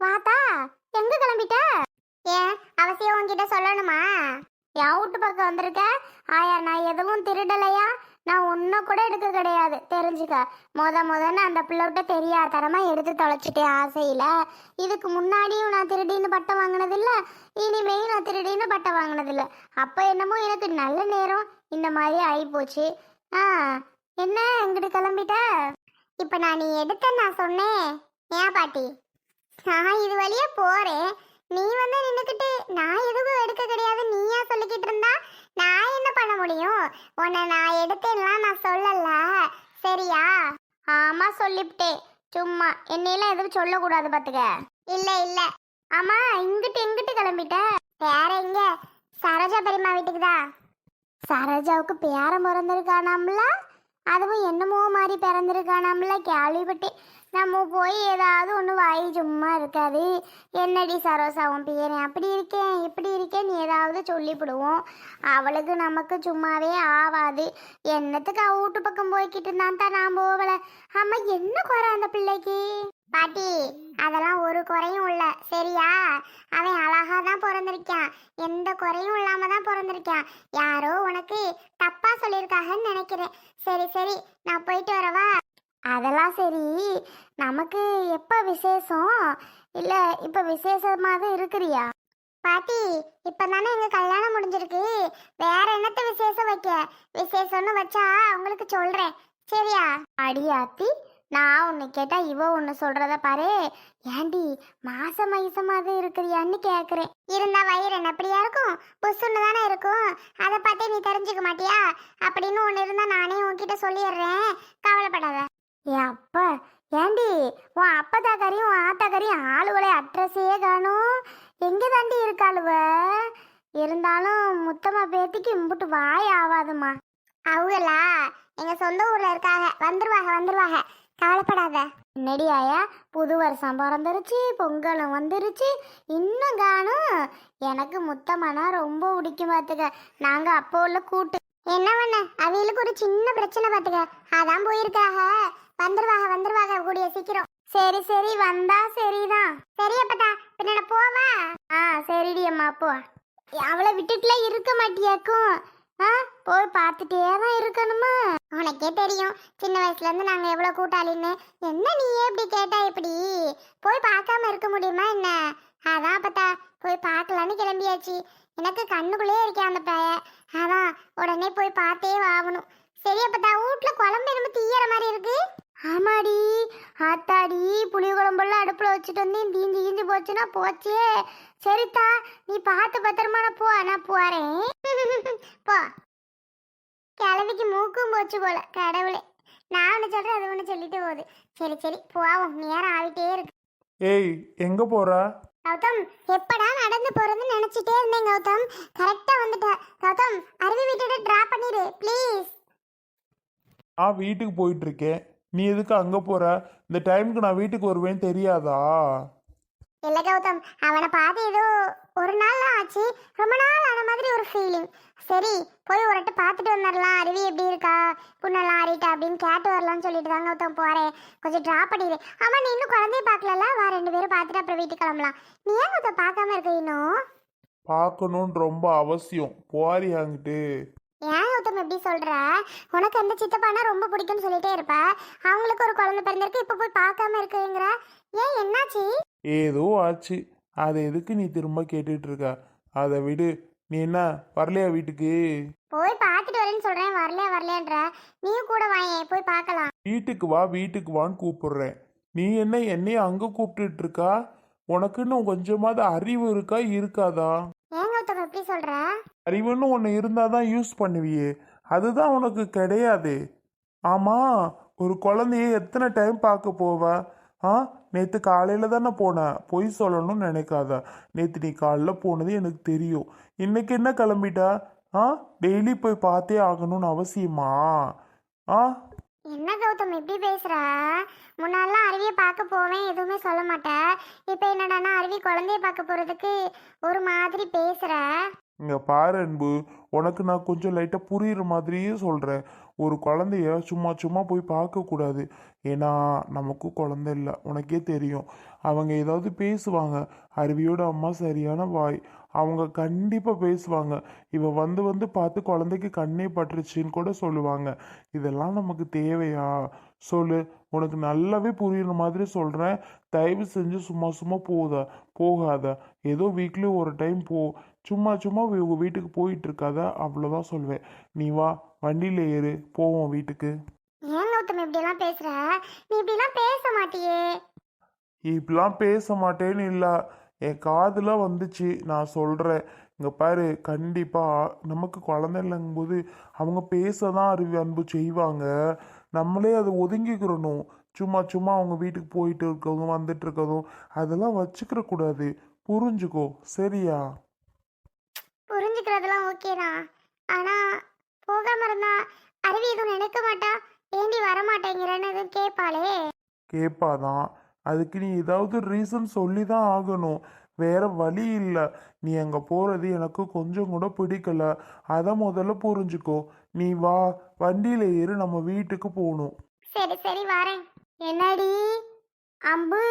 வாத்தா, எங்க கிளம்பிட்ட? ஏன் அவசியம் உன்கிட்ட சொல்லணுமா? என் வீட்டு பக்கம் வந்திருக்க. ஆயா, நான் எதுவும் திருடலையா? நான் ஒன்னும் கூட எடுக்க கிடையாது, தெரிஞ்சுக்க. முதன்னு அந்த பிள்ளைகிட்ட தெரியாதனமா எடுத்து தொலைச்சிட்டேன் ஆசையில. இதுக்கு முன்னாடியும் நான் திருடின்னு பட்டம் வாங்கினதில்ல, இனிமேயும் நான் திருடின்னு பட்டம் வாங்கினதில்ல. அப்ப என்னமோ எனக்கு நல்ல நேரம் இந்த மாதிரி ஆயிப்போச்சு. ஆ, என்ன இங்கிட்டு கிளம்பிட்ட? இப்ப நீ எடுத்த நான் சொன்னேன். ஏன் பாட்டி, நான் இது வழியா போறேன், நீ வந்து நின்னுக்கிட்டு நான் எதுவும் எடுக்க கிடையாது நீயா சொல்லிக்கிட்டு இருந்தா நான் என்ன பண்ண முடியும்? உன்னை நான் எடுத்தேன்லாம் நான் சொல்லல, சரியா? ஆமா, சொல்லிவிட்டேன். சும்மா என்னையெல்லாம் எதுவும் சொல்லக்கூடாது பாத்துக்க. இல்ல இல்ல. ஆமா, எங்கிட்டு கிளம்பிட்ட? வேற எங்க? சரோஜா பெரியம்மா வீட்டுக்கு தான். சரோஜாவுக்கு பேரன் பிறந்திருக்கானாம்ல, அதுவும் என்னமோ மாதிரி பிறந்திருக்கானாம்ல, கேள்விப்பட்டேன். நம்ம போய் ஏதாவது ஒன்று வாய் சும்மா இருக்காது. என்னடி சரோசா உன் பேர் அப்படி இருக்கேன் இப்படி இருக்கேன்னு ஏதாவது சொல்லிவிடுவோம். அவளுக்கு நமக்கு சும்மாவே ஆவாது. என்னத்துக்கு அவ வீட்டு பக்கம் போய்கிட்டு இருந்தான் தான் நான் போகல. ஆமாம், என்ன குறை அந்த பிள்ளைக்கு? பாட்டி, அதெல்லாம் ஒரு குறையும் இல்லை, சரியா? அவன் அழகா தான் பிறந்திருக்கான், எந்த குறையும் இல்லாம தான் பிறந்திருக்கான். யாரோ உனக்கு தப்பா சொல்லியிருக்காங்கன்னு நினைக்கிறேன். சரி சரி, நான் போயிட்டு வரவா? அதெல்லாம் சரி, நமக்கு எப்போ விசேஷம்? இல்லை இப்போ விசேஷமாக இருக்கிறியா? பாட்டி, இப்போ தானே எங்கள் கல்யாணம் முடிஞ்சிருக்கு, வேற என்னத்த விசேஷம் வைக்க? விசேஷம்னு வச்சா உங்களுக்கு சொல்கிறேன், சரியா? அடியாத்தி, நான் ஒன்று கேட்டால் இவ ஒன்று சொல்கிறத பாரு. ஏண்டி மாசமாக இருக்கிறியான்னு கேட்குறேன். இருந்தா வயிறு என்ன அப்படியா இருக்கும்? புசுன்னு தானே இருக்கும். அதை பார்த்தே நீ தெரிஞ்சுக்க மாட்டியா? அப்படின்னு ஒன்று இருந்தால் நானே உன்கிட்ட சொல்லிடுறேன், கவலைப்படாத. ஏன் அப்பா, ஏண்டி உன் அப்பத்தாக்காரியும் உன் ஆத்தாக்காரியும் ஆளுவலை அட்ரஸே காணும். எங்கே தாண்டி இருக்காளுவ? இருந்தாலும் முத்தம்மா பேத்திக்கு இம்புட்டு வாய் ஆகாதுமா. அவங்களா எங்க சொந்த ஊர்ல இருக்காங்க, வந்துருவாங்க, கவலைப்படாத. என்னடி ஆயா, புது வருஷம் பிறந்துருச்சு, பொங்கலும் வந்துருச்சு, இன்னும் காணும். எனக்கு முத்தம்மானா ரொம்ப பிடிக்கும் பார்த்துக்க. நாங்க அப்போ உள்ள கூட்டு. என்ன பண்ண, அவிகளுக்கு ஒரு சின்ன பிரச்சனை பார்த்துக்க, அதான் போயிருக்காக. வந்துருவாங்க கூடிய சீக்கிரம். சரி சரி, வந்தா சரிதான். சரி அப்பதா, பின்ன போவா? ஆ சரிடி அம்மா, போ. அவளை விட்டுட்டுலாம் இருக்க மாட்டியாக்கும். போய் பார்த்துட்டே தான் இருக்கணுமா? உனக்கே தெரியும், சின்ன வயசுல இருந்து நாங்க எவ்வளவு கூட்டாளின்னு. என்ன நீயே இப்படி கேட்டா எப்படி? போய் பார்க்காம இருக்க முடியுமா என்ன? அதான் அப்பத்தா, போய் பார்க்கலான்னு கிளம்பியாச்சு. எனக்கு கண்ணுக்குள்ளே இருக்கேன் அந்த பைய, அதான் உடனே போய் பார்த்தே ஆகணும். சரி அப்பத்தா, வீட்டுல குழம்பு என்னமோ தீயற மாதிரி இருக்கு. ஆமாடி ஆத்தாடி, புளி குழம்பெல்லாம் அடுப்புல வச்சுட்டு வந்து தீஞ்சு போச்சுன்னா போச்சே. சரித்தா, நீ பார்த்து பத்திரமான போ, நான் போறேன். போ. கிழவிக்கு மூக்கும் போச்சு போல, கடவுளே. நான் ஒன்று சொல்றேன், அது ஒன்று சொல்லிட்டு போகுது. சரி சரி, போவோம், நேரம் ஆகிட்டே இருக்கு. ஏய், எங்க போறா? கௌதம், எப்படா நடந்து போறதுன்னு நினைச்சிட்டே இருந்தேன் கௌதம். கரெக்டா வந்துட்ட கௌதம். அருவி விட்டுட்டு டிராப் பண்ணிடு ப்ளீஸ். வீட்டுக்கு போயிட்டு இருக்கேன், நீ எதுக்கு அங்க போற? இந்த டைமுக்கு நான் வீட்டுக்கு வருவேன்னு தெரியாதா? இல்ல கௌதம், அவனை பார்த்து ஏதோ ஒரு நாள் ஆச்சு, ரொம்ப நாள் ஆன மாதிரி ஒரு ஃபீலிங். சரி, போய் ஒரு வாட்டி பார்த்துட்டு வந்துடலாம், அருவி எப்படி இருக்கா, புண்ணெல்லாம் ஆறிட்டா அப்படின்னு கேட்டு வரலாம்னு சொல்லிட்டு தான் கௌதம் போறேன். கொஞ்சம் ட்ராப் பண்ணிடு. ஆமா, நீ இன்னும் குழந்தைய பார்க்கல, வா 2 பேரும் பார்த்துட்டு அப்புறம் வீட்டுக்கு கிளம்பலாம். நீ ஏன் கௌதம் பார்க்காம இருக்க இன்னும்? பார்க்கணும்னு ரொம்ப அவசியம், போறி அங்கிட்டு. ஏன் கௌதம் எப்படி சொல்ற? உனக்கு அந்த சித்தப்பானா ரொம்ப பிடிக்கும்னு சொல்லிட்டே இருப்ப, அவங்களுக்கு ஒரு குழந்தை பிறந்திருக்கு, இப்போ போய் பார்க்காம இருக்குங்கிற. ஏன், என்னாச்சு? ஏதோ ஆச்சு, அதை எதுக்கு நீ திரும்ப கேட்டுட்டு இருக்க? அதை விடு. நீ என்ன வரலையா வீட்டுக்கு? போய் பார்த்துட்டு வரேன்னு சொல்றேன், வரலையான்ற. நீயும் கூட வாயேன், போய் பார்க்கலாம். வீட்டுக்கு வான்னு கூப்பிடுறேன். நீ என்ன என்னைய அங்க கூப்பிட்டுட்டு இருக்கா? உனக்குன்னு கொஞ்சமாவது அறிவு இருக்கா இருக்காதா? ஏன் கௌதம் எப்படி சொல்ற? அறிவுன்னு ஒன்று இருந்தாதான் யூஸ் பண்ணுவியே, அதுதான் உனக்கு கிடையாது. ஆமா, ஒரு குழந்தைய எத்தனை டைம் பார்க்க போவ? நேற்று காலையில் தானே போனேன், பொய் சொல்லணும்னு நினைக்காத. நேற்று நீ காலைல போனது எனக்கு தெரியும். இன்னைக்கு என்ன கிளம்பிட்டா? டெய்லி போய் பார்த்தே ஆகணும்னு அவசியமா? என்ன கௌதம் இப்படி பேசுற? முன்னாலாம் அருவியை பார்க்க போவேன், எதுவுமே சொல்ல மாட்டேன். இப்போ என்னடானா அருவி குழந்தைய பார்க்க போறதுக்கு ஒரு மாதிரி பேசுற. இங்க பாரு அன்பு, உனக்கு நான் கொஞ்சம் லைட்டாக புரியுற மாதிரியே சொல்கிறேன். ஒரு குழந்தைய சும்மா சும்மா போய் பார்க்கக்கூடாது. ஏன்னா நமக்கு குழந்தை இல்லை, உனக்கே தெரியும். அவங்க ஏதாவது பேசுவாங்க. அருவியோட அம்மா சரியான வாய், அவங்க கண்டிப்பாக பேசுவாங்க. இவ வந்து வந்து பார்த்து குழந்தைக்கு கண்ணே பட்டுருச்சின்னு கூட சொல்லுவாங்க. இதெல்லாம் நமக்கு தேவையா? சொல்லு. உனக்கு நல்லாவே புரியுற மாதிரி சொல்கிறேன். தயவு செஞ்சு சும்மா சும்மா போகாத. ஏதோ வீக்லி ஒரு டைம் போ. சும்மா சும்மா உங்கள் வீட்டுக்கு போயிட்டு இருக்காத, அவ்வளோதான் சொல்வேன். நீ வா, வண்டியில் ஏறு, போவோம் வீட்டுக்கு. ஏன் கௌதம் இப்படியெல்லாம் பேசுற? நீ இப்படிலாம் பேச மாட்டியே. இப்படிலாம் பேச மாட்டேன்னு இல்லை, என் காதில் வந்துச்சு, நான் சொல்கிறேன். இங்கே பாரு, கண்டிப்பாக நமக்கு குழந்தை இல்லைங்கும்போது அவங்க பேச தான் அருவி அன்பு செய்வாங்க. நம்மளே அதை ஒதுங்கிக்கிறணும். சும்மா சும்மா அவங்க வீட்டுக்கு போயிட்டு இருக்கதும் வந்துட்டு இருக்கதும் அதெல்லாம் வச்சுக்கிற கூடாது. புரிஞ்சுக்கோ, சரியா? புரிஞ்சுக்கிறதெல்லாம் ஓகே தான். ஆனா போகாம இருந்தா அருவி எதுவும் நினைக்க மாட்டா? ஏண்டி வர மாட்டேங்கிறேன்னு எதுவும் கேட்பாளே? கேட்பாதான். அதுக்கு நீ ஏதாவது ரீசன் சொல்லி தான் ஆகணும். வேற வழி இல்லை. நீ அங்கே போகிறது எனக்கு கொஞ்சம் கூட பிடிக்கல. அதை முதல்ல புரிஞ்சுக்கோ. நீ வா, வண்டியில் ஏறு, நம்ம வீட்டுக்கு போகணும். சரி சரி வரேன். என்னடி அம்பு?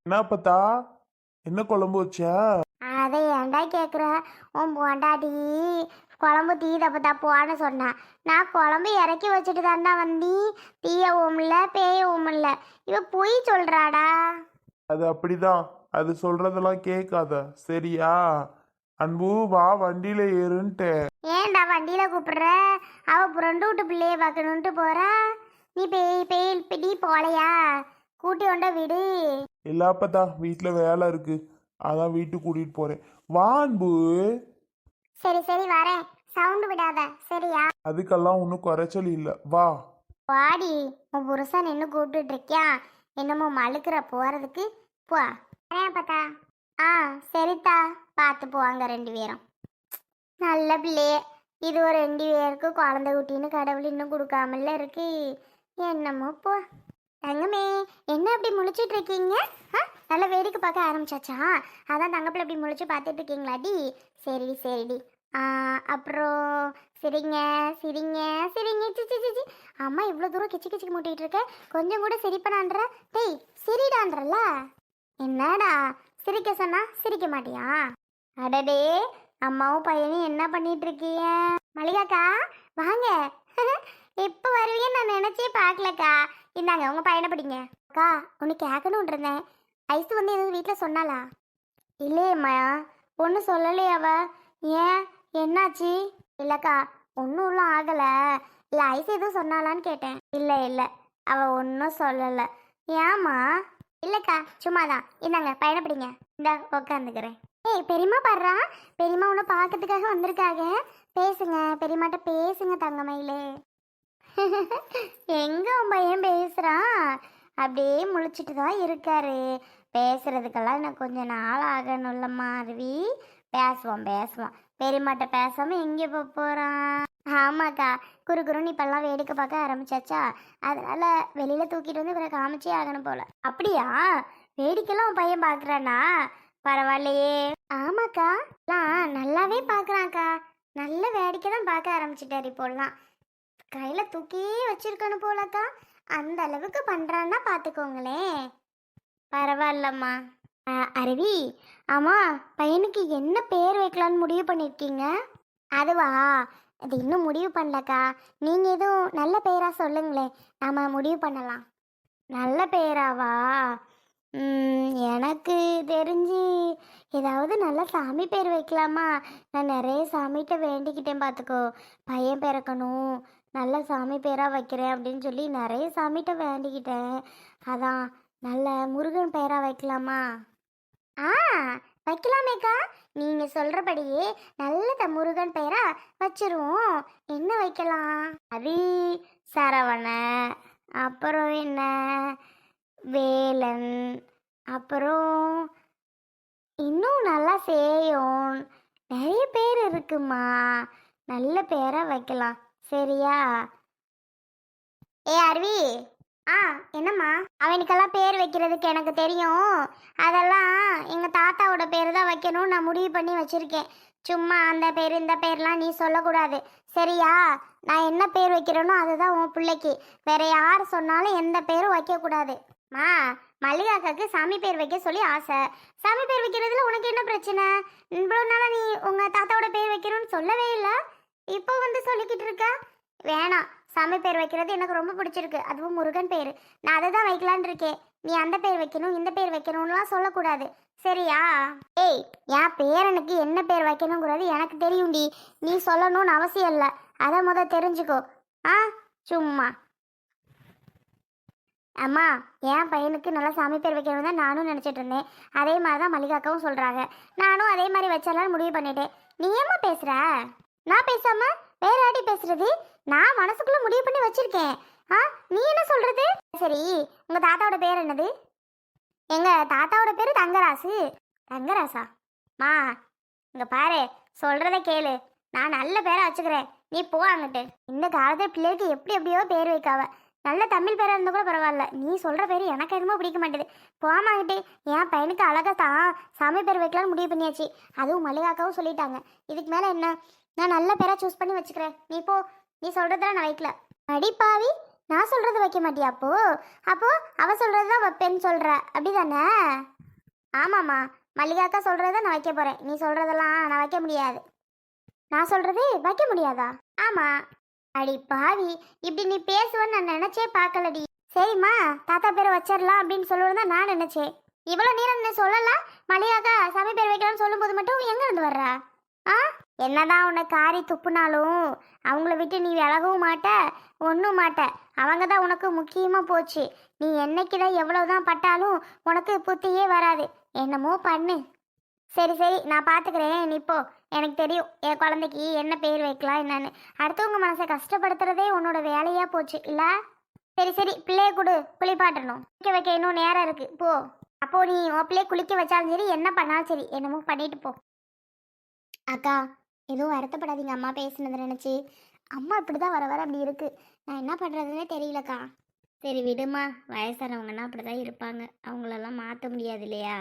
என்ன பார்த்தா? என்ன குழம்பு வச்சா? அதை ஏன்டா கேட்குற? உன் பொண்டாட்டி குழம்பு தீ தப்பத்தா போன்னு சொன்னேன். நான் குழம்பு இறக்கி வச்சுட்டு தாண்டா வந்தி. தீயவும் இல்லை பேயவும் இல்லை. இவ பொய் சொல்றாடா. அது அப்படிதான். அது சொல்றதெல்லாம் கேட்காத, சரியா? அன்பு, வா, வண்டியில ஏறுன்ட்டு. ஏன்டா வண்டியில கூப்பிடுற? அவ புரண்டு விட்டு பிள்ளைய பார்க்கணுன்ட்டு போறா. நீ பேய் பேய் பிடி போலையா? கூட்டி கொண்ட விடு. இல்லாப்பதா, வீட்டுல வேலை இருக்கு, அதான் வீட்டுக்கு கூட்டிட்டு போறேன். வா அன்பு. சரி சரி வரேன். சவுண்டு விடாத, சரியா? அதுக்கெல்லாம் ஒன்றும் குறைச்சல் இல்லை, வா. வாடி. உன் புருஷன் நின்று கூப்பிட்டுட்டு இருக்கியா? என்னமோ மழுக்கிற போறதுக்கு. போ. வரேன் பார்த்தா. ஆ சரித்தா, பார்த்து போவாங்க ரெண்டு பேரும். நல்ல பிள்ளையே. இது ஒரு ரெண்டு பேருக்கு குழந்தை குட்டின்னு கடவுள் இன்னும் கொடுக்காமல இருக்கு. என்னமோ போ. தங்கமே, என்ன அப்படி முழிச்சிட்டு இருக்கீங்க? நல்லா வேடிக்கை பார்க்க ஆரம்பிச்சாச்சா? அதான் தங்கப்பில் அப்படி முழிச்சு பார்த்துட்டு இருக்கீங்களாடி? சரி சரிடி. அப்புறம் சிரிங்க சிரிங்க சிரிங்க. சிச்சி சிச்சி, அம்மா இவ்வளோ தூரம் கிச்சு கிச்சுக்கு மூட்டிகிட்டு இருக்க, கொஞ்சம் கூட சிரிப்பனான்ற? டேய் சிரிடான்றல. என்னடா சிரிக்க சொன்னா சிரிக்க மாட்டியா? அடடே, அம்மாவும் பையனும் என்ன பண்ணிட்டு இருக்கீங்க? மளிகாக்கா வாங்க. எப்போ வருவீங்கன்னு நான் நினைச்சே பார்க்கலக்கா. இந்தாங்க உங்க பையனை பிடிங்க. அக்கா ஒன்று கேட்கணுன் இருந்தேன். ஐசு வந்து எதுவும் வீட்டில் சொன்னாலா? இல்லையம்மா, ஒன்றும் சொல்லலையே அவ. ஏன், என்னாச்சு? இல்லைக்கா, ஒன்றும் ஆகலை. இல்லை ஐசு எதுவும் சொன்னாலான்னு கேட்டேன். இல்லை இல்லை, அவள் ஒன்றும் சொல்லலை. ஏம்மா? இல்லைக்கா, சும்மாதான். இந்தாங்க பையனை பிடிங்க. இந்தா உட்காந்துக்கிறேன். ஏய் பெரியம்மா பாடுறா. பெரியம்மா உன்னை பார்க்கறதுக்காக வந்திருக்காங்க. பேசுங்க, பெரியம்மாட்ட பேசுங்க தங்கமயிலே. எங்க உன் பையன் பேசுறான்? அப்படியே முழிச்சிட்டு தான் இருக்காரு. பேசுறதுக்கெல்லாம் எனக்கு கொஞ்சம் நாள் ஆகணும்லம்மா அருவி. பேசுவோம் பேசுவோம். பெரியம்மாட்ட பேசாம எங்கே போறான்? ஆமாக்கா, குறுகுறுன்னு இப்பெல்லாம் வேடிக்கை பார்க்க ஆரம்பிச்சாச்சா, அதனால வெளியில தூக்கிட்டு வந்து இவரை காமிச்சே ஆகணும் போல. அப்படியா? வேடிக்கைலாம் உன் பையன் பார்க்குறானா? பரவாயில்லையே. ஆமாக்கா, நல்லாவே பார்க்குறான்க்கா. நல்ல வேடிக்கை தான் பார்க்க ஆரம்பிச்சிட்டாரு இப்போலாம். கையில் தூக்கியே வச்சிருக்கணும் போலக்கா. அந்த அளவுக்கு பண்ணுறான்னா பார்த்துக்கோங்களேன். பரவாயில்லம்மா. அருவி, ஆமாம் பையனுக்கு என்ன பேர் வைக்கலான்னு முடிவு பண்ணியிருக்கீங்க? அதுவா, அது இன்னும் முடிவு பண்ணலக்கா. நீங்கள் எதுவும் நல்ல பேராக சொல்லுங்களேன், நாம் முடிவு பண்ணலாம். நல்ல பேராவா? எனக்கு தெரிஞ்சு ஏதாவது நல்ல சாமி பேர் வைக்கலாமா? நான் நிறைய சாமிகிட்ட வேண்டிக்கிட்டேன் பார்த்துக்கோ. பையன் பிறக்கணும், நல்ல சாமி பேராக வைக்கிறேன் அப்படின்னு சொல்லி நிறைய சாமிகிட்ட வேண்டிக்கிட்டேன். அதான் நல்ல முருகன் பேராக வைக்கலாமா? ஆ வைக்கலாமேக்கா. நீங்கள் சொல்கிறபடியே நல்ல முருகன் பேரா வச்சிருவோம். என்ன வைக்கலாம்? அது சரவண, அப்புறம் என்ன வேலன், அப்புறம் இன்னும் நல்லா சேயோன், நிறைய பேர் இருக்குமா. நல்ல பேராக வைக்கலாம், சரியா? ஏ அருவி, ஆ என்னம்மா? அவனுக்கெல்லாம் பேர் வைக்கிறதுக்கு எனக்கு தெரியும். அதெல்லாம் எங்க தாத்தாவோட பேர் தான் வைக்கணும்னு நான் முடிவு பண்ணி வச்சிருக்கேன். சும்மா அந்த பேர் இந்த பேர்லாம் நீ சொல்லக்கூடாது. சரியா? நான் என்ன பேர் வைக்கிறேனோ அதுதான் உன் பிள்ளைக்கு. வேற யார் சொன்னாலும் எந்த பேரும் வைக்கக்கூடாது. மா, மல்லிகாக்காக்கு சாமி பேர் வைக்க சொல்லி ஆசை. சாமி பேர் வைக்கிறதுல உனக்கு என்ன பிரச்சனை? இவ்வளோ நாளா நீ உங்க தாத்தாவோட பேர் வைக்கணும்னு சொல்லவே இல்லை. இப்போ வந்து சொல்லிக்கிட்டு இருக்க? வேணாம். சாமி பேர் வைக்கிறது எனக்கு ரொம்ப பிடிச்சிருக்கு. அதுவும் முருகன் பேர். நான் அதை தான் வைக்கலான் இருக்கேன். நீ அந்த பேர் வைக்கணும் இந்த பேர் வைக்கணும்லாம் சொல்லக்கூடாது. சரியா? ஏய், என் பேரனுக்கு என்ன பேர் வைக்கணுங்கிறது எனக்கு தெரியும்டி. நீ சொல்லணும்னு அவசியம் இல்லை. அதை தெரிஞ்சுக்கோ. ஆ, சும்மா. அம்மா, என் பையனுக்கு நல்லா சாமி பேர் வைக்கணும் தான் நானும் நினச்சிட்டு இருந்தேன். அதே மாதிரி தான் மல்லிகாக்காவும் சொல்கிறாங்க. நானும் அதே மாதிரி வச்சிடலான்னு முடிவு பண்ணிட்டேன். நீ ஏம்மா பேசுகிற? நான் பேசாம வேற யார்டி பேசுறது? நான் மனசுக்குள்ள முடிவு பண்ணி வச்சிருக்கேன். ஆ, நீ என்ன சொல்றது? சரி, உங்க தாத்தாவோட பேர் என்னது? எங்க தாத்தாவோட பேரு தங்கராசு. தங்கராசா? மா, இங்க பாரு, சொல்றத கேளு. நான் நல்ல பேரை வச்சுக்கிறேன். நீ போ அங்கிட்டு. இந்த காலத்துல பிள்ளைக்கு எப்படி எப்படியோ பேர் வைக்காவ. நல்ல தமிழ் பேரா இருந்தா கூட பரவாயில்ல. நீ சொல்ற பேரு எனக்கு எதுவுமே பிடிக்க மாட்டேது. போமாங்கிட்டு. என் பையனுக்கு அழகா தான் சாமி பேர் வைக்கலாம்னு முடிவு பண்ணியாச்சு. அதுவும் மல்லிகாக்காவும் சொல்லிட்டாங்க. இதுக்கு மேல என்ன? நான் நல்ல பேரா சூஸ் பண்ணி வச்சுக்கிறேன். நீ போ. நீ சொல்றதெல்லாம் நான் வைக்கல. அடிப்பாவி, நான் சொல்றது வைக்க மாட்டியா? அப்போ அப்போ அவ சொல்றதுதான் வைப்பேன்னு சொல்ற, அப்படிதானே? ஆமாம்மா, மல்லிகாக்கா சொல்றத நான் வைக்க போறேன். நீ சொல்றதெல்லாம் நான் வைக்க முடியாது. நான் சொல்றது வைக்க முடியாதா? ஆமா. அடி பாவி, இப்படி நீ பேசுவேன்னு நான் நினைச்சே பார்க்கலடி. சரிம்மா, தாத்தா பேரை வச்சிடலாம் அப்படின்னு சொல்லுவது தான் நான் நினைச்சேன். இவ்வளோ நேரம் நீ சொல்லலாம். மல்லிகாக்கா சாமி பேர் வைக்கலாம்னு சொல்லும்போது மட்டும் எங்க இருந்து வர்றா? ஆ, என்னதான் உன்னை காரி துப்புனாலும் அவங்கள விட்டு நீ விலகவும் மாட்ட, ஒன்றும் மாட்ட. அவங்க தான் உனக்கு முக்கியமாக போச்சு. நீ என்னைக்கு தான் எவ்வளவுதான் பட்டாலும் உனக்கு புத்தியே வராது. என்னமோ பண்ணு. சரி சரி, நான் பார்த்துக்கிறேன். நீ போ. எனக்கு தெரியும் என் குழந்தைக்கு என்ன பேர் வைக்கலாம் என்னன்னு. அடுத்தவங்க மனசை கஷ்டப்படுத்துறதே உன்னோட வேலையாக போச்சு இல்லை? சரி சரி, பிள்ளைய கொடு, குளிப்பாட்டணும். குளிக்க வைக்க இன்னும் நேரம் இருக்கு. போ. அப்போ நீ உன் பிள்ளைய குளிக்க வச்சாலும் சரி, என்ன பண்ணாலும் சரி, என்னமோ பண்ணிட்டு போ. அக்கா, எதுவும் வருத்தப்படாதீங்க அம்மா பேசுனதை நினச்சி. அம்மா இப்படி தான் வர வர அப்படி இருக்கு. நான் என்ன பண்ணுறதுனே தெரியலக்கா. சரி விடுமா, வயசானவங்கன்னா அப்படி தான் இருப்பாங்க. அவங்களெல்லாம் மாற்ற முடியாது இல்லையா?